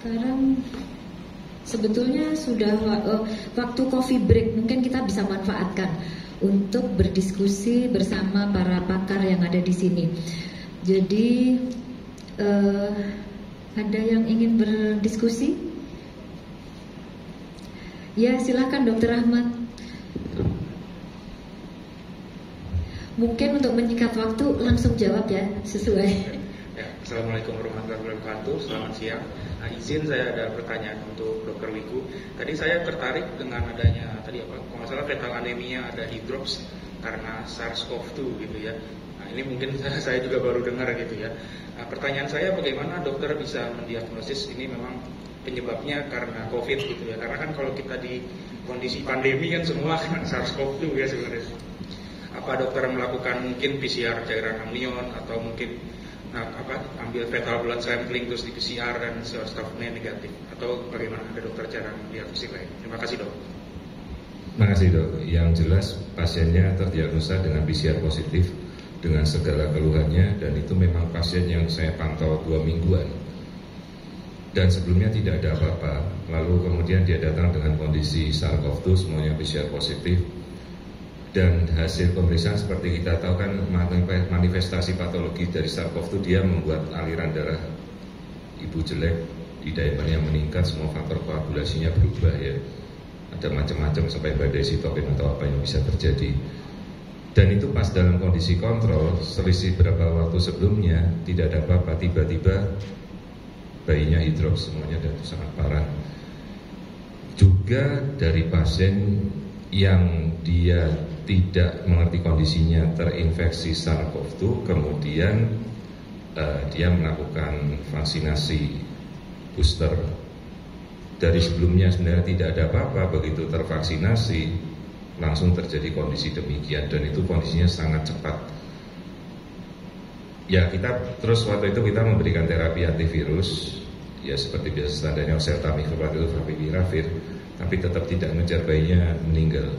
Sekarang sebetulnya sudah waktu coffee break, mungkin kita bisa manfaatkan untuk berdiskusi bersama para pakar yang ada di sini. Jadi ada yang ingin berdiskusi? Ya, silakan Dokter Ahmad. Mungkin untuk menyingkat waktu langsung jawab ya, sesuai. Ya, Assalamualaikum warahmatullahi wabarakatuh. Selamat siang. Nah, izin saya ada pertanyaan untuk Dr. Wiku. Tadi saya tertarik dengan adanya tadi kalau nggak salah fetal anemia, ada hidrops karena SARS-CoV-2 gitu ya. Nah, ini mungkin saya juga baru dengar gitu ya. Nah, pertanyaan saya bagaimana dokter bisa mendiagnosis ini memang penyebabnya karena COVID gitu ya. Karena kan kalau kita di kondisi pandemi kan semua kena SARS-CoV-2 ya sebenarnya. Apa dokter melakukan mungkin PCR cairan amnion atau mungkin ambil fetal blood sampling terus di PCR dan stafnya negatif, atau bagaimana ada dokter cara diagnosis lain? Terima kasih dok. Terima kasih dok. Yang jelas pasiennya terdiagnosa dengan PCR positif dengan segala keluhannya, dan itu memang pasien yang saya pantau 2 mingguan dan sebelumnya tidak ada apa-apa. Lalu kemudian dia datang dengan kondisi SARS-CoV-2, semuanya PCR positif. Dan hasil pemeriksaan seperti kita tahu kan, manifestasi patologi dari SARS-CoV-2 dia membuat aliran darah ibu jelek, di diapernya meningkat, semua faktor koagulasinya berubah ya. Ada macam-macam sampai badai sitokin atau apa yang bisa terjadi. Dan itu pas dalam kondisi kontrol, selisih beberapa waktu sebelumnya tidak ada apa-apa, tiba-tiba bayinya hidrops semuanya, dan itu sangat parah. Juga dari pasien yang dia tidak mengerti kondisinya terinfeksi SARS-CoV-2, kemudian dia melakukan vaksinasi booster. Dari sebelumnya sebenarnya tidak ada apa-apa, begitu tervaksinasi langsung terjadi kondisi demikian, dan itu kondisinya sangat cepat. Ya, kita terus waktu itu kita memberikan terapi antivirus, ya seperti biasa standarnya oseltamivir atau favipiravir, tapi tetap tidak ngejar bayinya meninggal.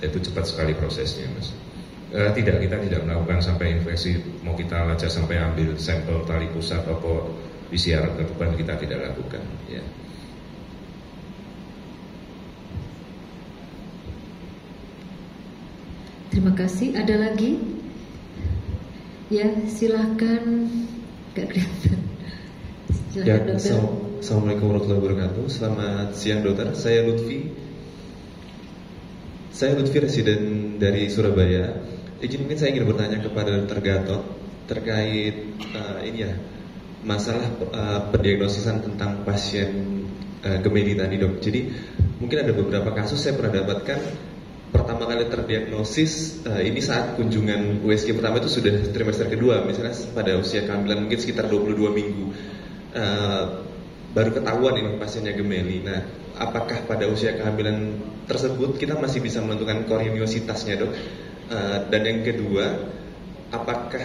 Itu cepat sekali prosesnya, mas. Kita tidak melakukan sampai infeksi, mau kita lacak sampai ambil sampel tali pusat atau PCR ketuban, kita tidak lakukan. Ya. Terima kasih. Ada lagi? Ya, silakan. Gak kelihatan. Silakan dokter. Assalamualaikum warahmatullahi wabarakatuh. Selamat siang dokter. Saya Lutfi, residen dari Surabaya. Mungkin saya ingin bertanya kepada Dr. Gatot terkait masalah pendiagnosisan tentang pasien Gemelli tadi dok. Jadi mungkin ada beberapa kasus saya pernah dapatkan pertama kali terdiagnosis ini saat kunjungan USG pertama itu sudah trimester kedua, misalnya pada usia kehamilan mungkin sekitar 22 minggu. Baru ketahuan ini pasiennya Gemelli. Nah, apakah pada usia kehamilan tersebut kita masih bisa menentukan korioniositasnya dok? Dan yang kedua, apakah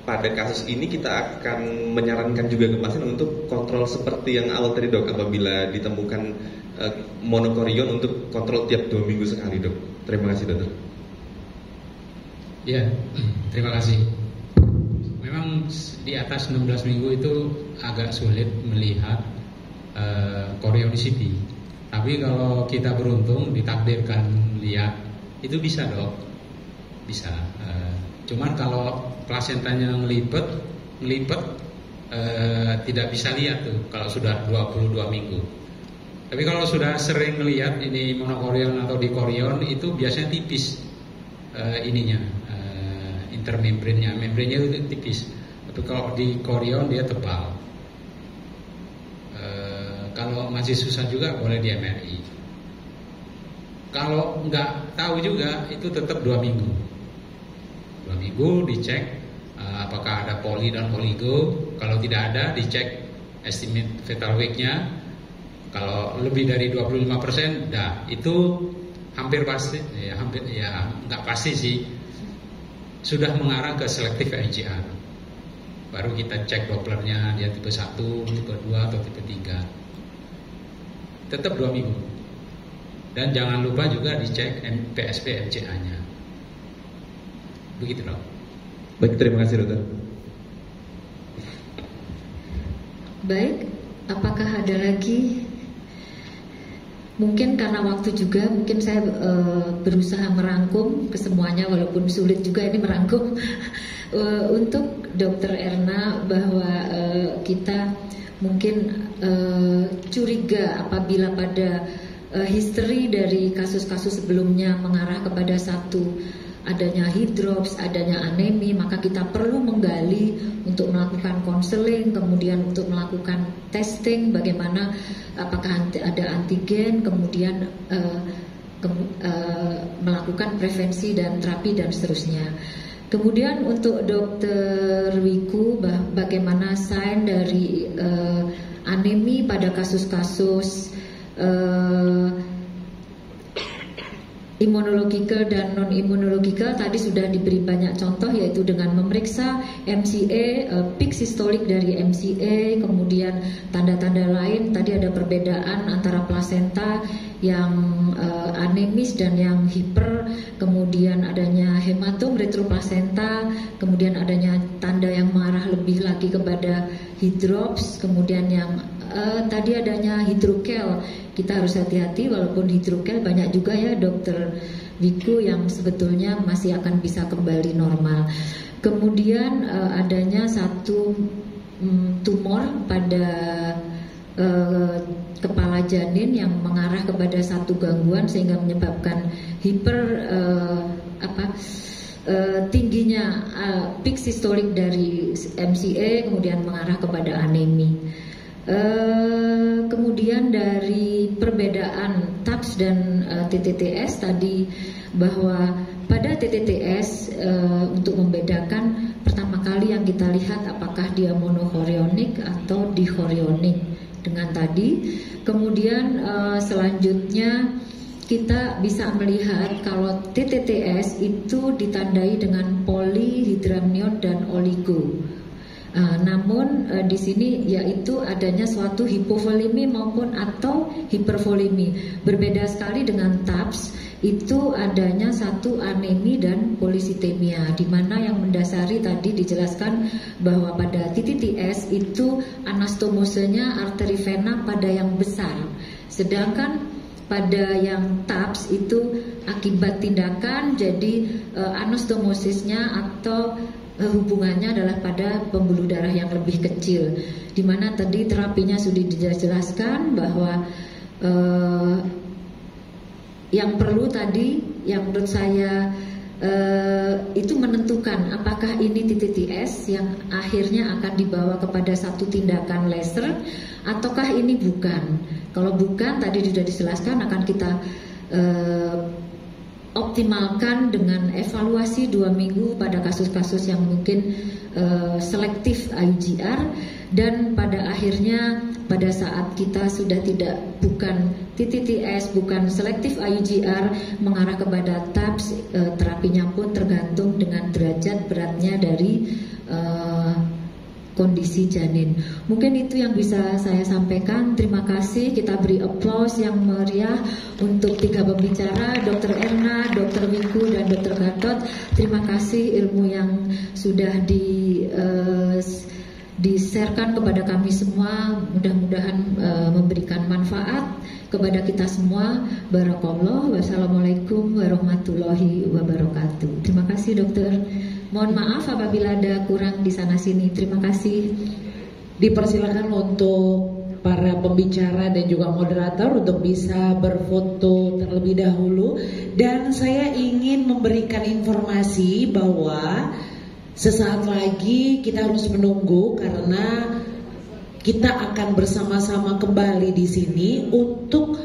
pada kasus ini kita akan menyarankan juga ke pasien untuk kontrol seperti yang awal tadi dok, apabila ditemukan monokorion untuk kontrol tiap 2 minggu sekali dok? Terima kasih dokter. Ya, terima kasih. Memang di atas 16 minggu itu agak sulit melihat korionisiti. Tapi kalau kita beruntung ditakdirkan lihat, itu bisa dok, bisa. Cuman kalau plasentanya ngelipet tidak bisa lihat tuh kalau sudah 22 minggu. Tapi kalau sudah sering melihat ini monokorion atau dikorion, itu biasanya tipis intermembrannya, membrannya itu tipis. Tapi kalau di korion dia tebal. Kalau masih susah juga boleh di MRI. Kalau nggak tahu juga itu tetap 2 minggu. 2 minggu dicek apakah ada poli dan oligo. Kalau tidak ada dicek estimate fetal weight-nya. Kalau lebih dari 25%, itu hampir pasti, nggak pasti sih, sudah mengarah ke selective LGR. Baru kita cek Dopplernya, dia tipe 1, tipe 2 atau tipe 3. Tetap 2 minggu. Dan jangan lupa juga dicek PSP MCA-nya. Begitu dok. Baik, terima kasih dokter. Baik, apakah ada lagi? Mungkin karena waktu juga, mungkin saya berusaha merangkum kesemuanya, walaupun sulit juga ini merangkum. Untuk Dr. Erna, bahwa kita mungkin curiga apabila pada history dari kasus-kasus sebelumnya mengarah kepada satu, adanya heat drops, adanya anemi, maka kita perlu menggali untuk melakukan konseling, kemudian untuk melakukan testing, bagaimana apakah ada antigen, kemudian melakukan prevensi dan terapi dan seterusnya. Kemudian untuk Dr. Wiku, bagaimana sign dari anemi pada kasus-kasus imunologikal dan non-imunologikal, tadi sudah diberi banyak contoh, yaitu dengan memeriksa MCA, peak sistolik dari MCA, kemudian tanda-tanda lain. Tadi ada perbedaan antara plasenta yang anemis dan yang hiper, kemudian adanya hematom retroplasenta, kemudian adanya tanda yang mengarah lebih lagi kepada hidrops, kemudian yang tadi adanya hidrokel. Kita harus hati-hati, walaupun hidrokel banyak juga ya Dokter Wiku yang sebetulnya masih akan bisa kembali normal. Kemudian adanya satu tumor pada kepala janin yang mengarah kepada satu gangguan sehingga menyebabkan tingginya peak sistolik dari MCA, kemudian mengarah kepada anemi. Kemudian dari perbedaan TAPS dan TTTS tadi, bahwa pada TTTS untuk membedakan, pertama kali yang kita lihat apakah dia monochorionik atau dichorionik dengan tadi. Kemudian selanjutnya kita bisa melihat kalau TTTS itu ditandai dengan polyhydramnion dan oligo. Namun di sini yaitu adanya suatu hipovolemi maupun atau hipervolemi. Berbeda sekali dengan TAPS, itu adanya satu anemi dan polisitemia, di mana yang mendasari tadi dijelaskan bahwa pada TTTS itu anastomosenya arteri vena pada yang besar, sedangkan pada yang TAPS itu akibat tindakan, jadi anastomosisnya atau hubungannya adalah pada pembuluh darah yang lebih kecil, di mana tadi terapinya sudah dijelaskan bahwa yang perlu tadi, yang menurut saya itu menentukan apakah ini TTTS yang akhirnya akan dibawa kepada satu tindakan laser ataukah ini bukan. Kalau bukan, tadi sudah dijelaskan, akan kita optimalkan dengan evaluasi 2 minggu pada kasus-kasus yang mungkin selektif IGR, dan pada akhirnya pada saat kita sudah bukan TTTS, bukan selektif IGR, mengarah kepada TAPS, terapinya pun tergantung dengan derajat beratnya dari kondisi janin. Mungkin itu yang bisa saya sampaikan. Terima kasih. Kita beri applause yang meriah untuk 3 pembicara, Dr. Erna, Dr. Wiku, dan Dr. Gatot. Terima kasih ilmu yang sudah di-sharekan kepada kami semua. Mudah-mudahan memberikan manfaat kepada kita semua. Barakallah. Wassalamualaikum warahmatullahi wabarakatuh. Terima kasih dokter. Mohon maaf apabila ada kurang di sana sini. Terima kasih. Dipersilakan untuk para pembicara dan juga moderator untuk bisa berfoto terlebih dahulu. Dan saya ingin memberikan informasi bahwa sesaat lagi kita harus menunggu karena kita akan bersama-sama kembali di sini untuk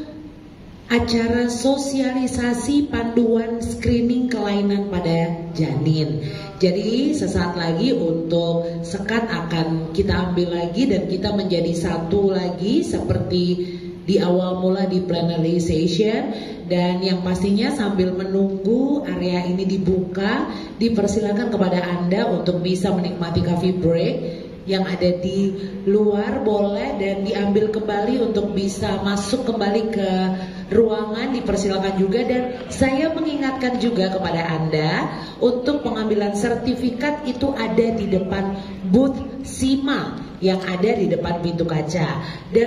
acara sosialisasi panduan screening kelainan pada janin. Jadi sesaat lagi untuk sekat akan kita ambil lagi dan kita menjadi satu lagi seperti di awal mula di plenary session. Dan yang pastinya sambil menunggu area ini dibuka, dipersilakan kepada Anda untuk bisa menikmati coffee break. Yang ada di luar boleh dan diambil kembali untuk bisa masuk kembali ke ruangan, dipersilakan juga. Dan saya mengingatkan juga kepada Anda untuk pengambilan sertifikat itu ada di depan booth SIMA yang ada di depan pintu kaca. Dan